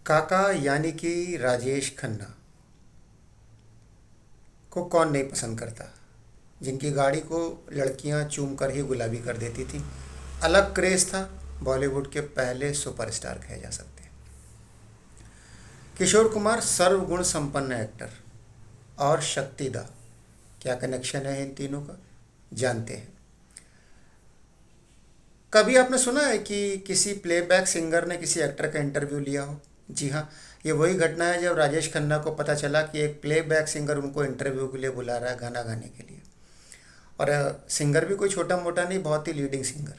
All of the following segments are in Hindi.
काका यानी कि राजेश खन्ना को कौन नहीं पसंद करता, जिनकी गाड़ी को लड़कियां चूम कर ही गुलाबी कर देती थी। अलग क्रेज़ था, बॉलीवुड के पहले सुपरस्टार कहे जा सकते हैं। किशोर कुमार सर्वगुण संपन्न एक्टर और शक्तिदा, क्या कनेक्शन है इन तीनों का, जानते हैं। कभी आपने सुना है कि किसी प्लेबैक सिंगर ने किसी एक्टर का इंटरव्यू लिया हो? जी हाँ, ये वही घटना है जब राजेश खन्ना को पता चला कि एक प्लेबैक सिंगर उनको इंटरव्यू के लिए बुला रहा है, गाना गाने के लिए। और सिंगर भी कोई छोटा मोटा नहीं, बहुत ही लीडिंग सिंगर।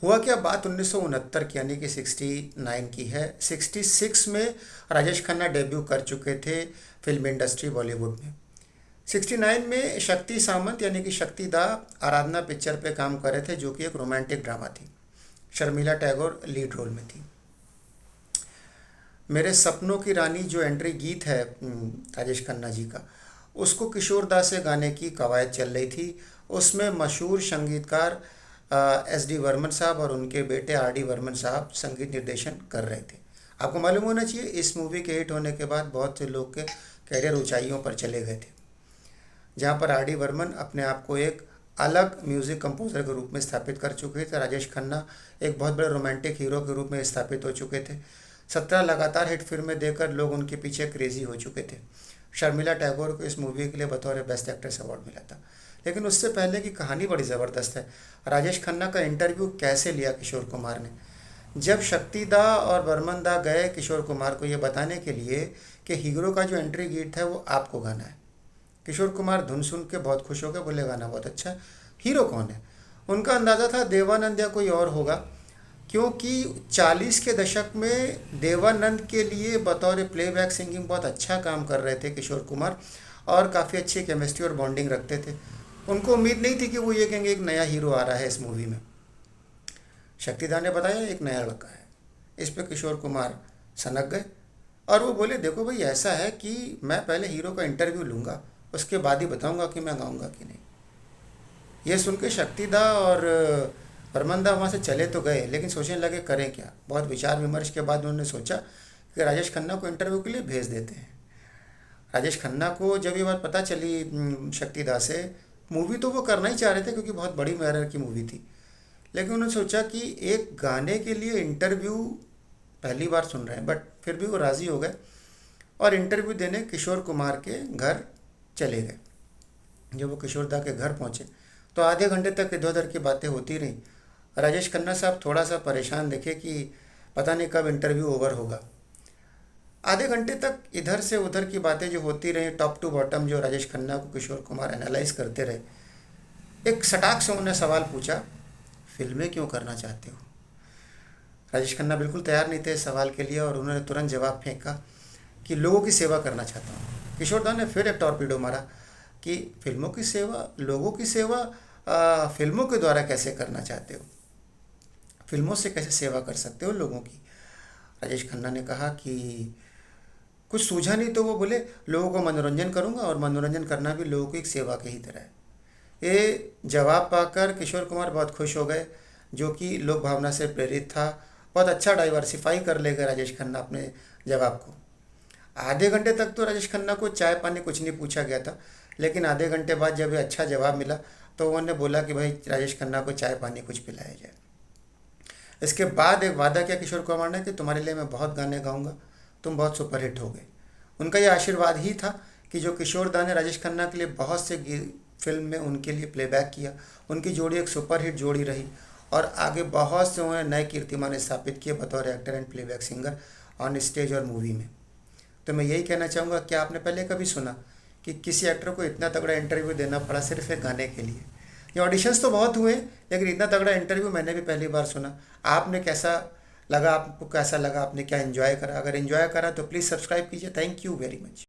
हुआ क्या, बात 1969 की यानी कि 69 की है। 66 में राजेश खन्ना डेब्यू कर चुके थे फिल्म इंडस्ट्री बॉलीवुड में। 69 में शक्ति सामंत यानी कि शक्ति दा आराधना पिक्चर पे काम कर रहे थे, जो कि एक रोमांटिक ड्रामा थी। शर्मिला टैगोर लीड रोल में थी। मेरे सपनों की रानी जो एंट्री गीत है राजेश खन्ना जी का, उसको किशोर दा से गाने की कवायद चल रही थी। उसमें मशहूर संगीतकार SD वर्मन साहब और उनके बेटे RD वर्मन साहब संगीत निर्देशन कर रहे थे। आपको मालूम होना चाहिए, इस मूवी के हिट होने के बाद बहुत से लोग के कैरियर ऊंचाइयों पर चले गए थे। जहाँ पर RD वर्मन अपने आप को एक अलग म्यूज़िक कंपोजर के रूप में स्थापित कर चुके थे, राजेश खन्ना एक बहुत बड़े रोमांटिक हीरो के रूप में स्थापित हो चुके थे। 17 लगातार हिट फिल्में देकर लोग उनके पीछे क्रेजी हो चुके थे। शर्मिला टैगोर को इस मूवी के लिए बतौर बेस्ट एक्ट्रेस अवार्ड मिला था। लेकिन उससे पहले की कहानी बड़ी ज़बरदस्त है। राजेश खन्ना का इंटरव्यू कैसे लिया किशोर कुमार ने, जब शक्ति दा और बर्मन दा गए किशोर कुमार को ये बताने के लिए कि हीरो का जो एंट्री गीत है वो आपको गाना है। किशोर कुमार धुन सुन के बहुत खुश हो गए, बोले गाना बहुत अच्छा है। हीरो कौन है? उनका अंदाज़ा था देवानंद या कोई और होगा, क्योंकि 40 के दशक में देवानंद के लिए बतौर प्लेबैक सिंगिंग बहुत अच्छा काम कर रहे थे किशोर कुमार, और काफ़ी अच्छी केमिस्ट्री और बॉन्डिंग रखते थे। उनको उम्मीद नहीं थी कि वो ये कहेंगे एक नया हीरो आ रहा है इस मूवी में। शक्तिदा ने बताया एक नया लड़का है। इस पे किशोर कुमार सनक गए और वो बोले देखो भाई, ऐसा है कि मैं पहले हीरो का इंटरव्यू लूँगा, उसके बाद ही बताऊँगा कि मैं गाऊँगा कि नहीं। ये सुन के शक्तिदा और परमंदा वहाँ से चले तो गए, लेकिन सोचने लगे करें क्या। बहुत विचार विमर्श के बाद उन्होंने सोचा कि राजेश खन्ना को इंटरव्यू के लिए भेज देते हैं। राजेश खन्ना को जब ये बात पता चली शक्तिदा से, मूवी तो वो करना ही चाह रहे थे क्योंकि बहुत बड़ी मैटर की मूवी थी, लेकिन उन्होंने सोचा कि एक गाने के लिए इंटरव्यू पहली बार सुन रहे हैं, बट फिर भी वो राज़ी हो गए और इंटरव्यू देने किशोर कुमार के घर चले गए। जब वो किशोर दा के घर पहुँचे तो आधे घंटे तक इधर उधर की बातें होती रहीं। राजेश खन्ना साहब थोड़ा सा परेशान दिखे कि पता नहीं कब इंटरव्यू ओवर होगा। आधे घंटे तक इधर से उधर की बातें जो होती रहीं, टॉप टू बॉटम जो राजेश खन्ना को किशोर कुमार एनालाइज करते रहे। एक सटाक से उन्होंने सवाल पूछा, फिल्में क्यों करना चाहते हो? राजेश खन्ना बिल्कुल तैयार नहीं थे इस सवाल के लिए और उन्होंने तुरंत जवाब फेंका कि लोगों की सेवा करना चाहता हूँ। किशोर दा ने फिर एक टॉर्पीडो मारा कि फिल्मों की सेवा, लोगों की सेवा फिल्मों के द्वारा कैसे करना चाहते हो? फिल्मों से कैसे सेवा कर सकते हो लोगों की? राजेश खन्ना ने कहा कि कुछ सूझा नहीं, तो वो बोले लोगों को मनोरंजन करूंगा और मनोरंजन करना भी लोगों की एक सेवा की ही तरह है। ये जवाब पाकर किशोर कुमार बहुत खुश हो गए, जो कि लोक भावना से प्रेरित था। बहुत अच्छा डाइवर्सिफाई कर ले गए राजेश खन्ना अपने जवाब को। आधे घंटे तक तो राजेश खन्ना को चाय पानी कुछ नहीं पूछा गया था, लेकिन आधे घंटे बाद जब ये अच्छा जवाब मिला तो उन्होंने बोला कि भाई राजेश खन्ना को चाय पानी कुछ पिलाया जाए। इसके बाद एक वादा किया किशोर कुमार ने कि तुम्हारे लिए मैं बहुत गाने गाऊंगा, तुम बहुत सुपरहिट हो गए। उनका ये आशीर्वाद ही था कि जो किशोर दा ने राजेश खन्ना के लिए बहुत से फिल्म में उनके लिए प्लेबैक किया, उनकी जोड़ी एक सुपरहिट जोड़ी रही और आगे बहुत से उन्होंने नए कीर्तिमान स्थापित किए बतौर actor and playback singer on stage और मूवी में। तो मैं यही कहना चाहूँगा, क्या आपने पहले कभी सुना कि किसी एक्टर को इतना तगड़ा इंटरव्यू देना पड़ा सिर्फ एक गाने के लिए? ये ऑडिशंस तो बहुत हुए, लेकिन इतना तगड़ा इंटरव्यू मैंने भी पहली बार सुना। आपने कैसा लगा, आपको कैसा लगा, आपने क्या एंजॉय करा? अगर एंजॉय करा तो प्लीज़ सब्सक्राइब कीजिए। Thank you very much.